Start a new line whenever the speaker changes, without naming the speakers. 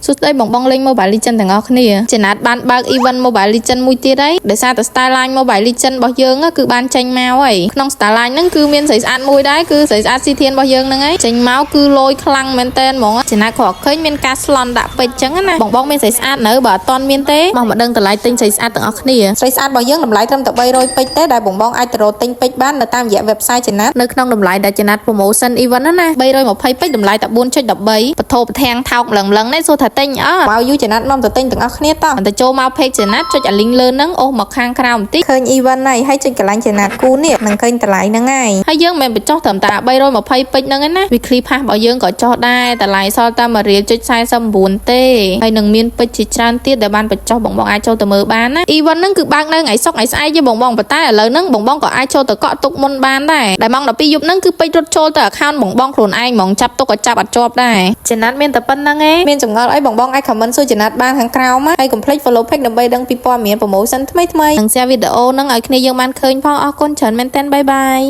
សួស្តីបងបងលេង Mobile Legends ទាំងអស់គ្នាចំណាត់បានបើក event Mobile Legends មួយទៀតហើយដោយសារតែ Starline Mobile Legends របស់យើងគឺបានចេញមកហើយក្នុង Starline ហ្នឹងគឺមានស្រីស្អាតមួយដែរគឺស្រីស្អាតស៊ីធានរបស់យើងហ្នឹងហើយចេញមកគឺលយខ្លាំងមែនតើហ្មងចំណាត់គាត់ឃើញមានការស្លន់ដាក់ពេជ្រចឹងណាបងបងមានស្រីស្អាតនៅបើអត់តន់មានទេមកមកដឹងតម្លៃទិញស្រីស្អាតទាំងអស់គ្នាស្រីស្អាតរបស់យើងតម្លៃត្រឹមតែ300ពេជ្រទេដែលបងបងអាចទៅរកទិញពេជ្របាននៅតាមរយៈ website ចំណាត់នៅក្នុងតម្លៃដែលចំណាត់ promotion event ណា320ពេជ្រតម្លៃតែ 4.13 បថោប្រធាងថោកលឹងនេះសួរថាទិញមកយូចំណាត់នាំទៅទិញទាំងអស់គ្នាតោះទៅចូលមក page ចំណាត់ចុចអា link លើហ្នឹងអូសមកខាងក្រោមបន្តិចឃើញ event ហើយចុចកន្លែងចំណាត់គូនេះនឹងឃើញតម្លៃហ្នឹងហើយយើងមិនបញ្ចុះត្រឹមតែ320ពេជ្រហ្នឹងឯណា weekly pass របស់យើងក៏ចុះដែរតម្លៃសល់តែ1.49ទេហើយនឹងមានពេជ្រជាច្រើនទៀតដែលបានបញ្ចុះបងបងអាចចូលទៅមើលបានណា event ហ្នឹងគឺបើកនៅថ្ងៃសុក្រថ្ងៃស្អែកទេបងបងប៉ុន្តែឥឡូវហ្នឹងបងបងក៏អាចចូលទៅកក់ទុកមុនបានដែរដែលម៉ោង 12 យប់ហ្នឹងគឺពេជ្ររត់ចូលទៅ account បងបងខ្លួនឯងហ្មងចាប់ទុកក៏ចាប់អត់ជាប់ដែរចំណាត់មានតែប៉ុណ្្នឹងឯងមានចម្ងល់អីបងបងអាច comment សួរចំណាត់បានខាងក្រោមហើយកុំភ្លេច follow page ដើម្បីដឹងពីព័ត៌មាន promotion ថ្មីៗនិង share វីដេអូហ្នឹងឲ្យគ្នាយើងបានឃើញផងអរគុណច្រើនមែនទែនបាយបាយ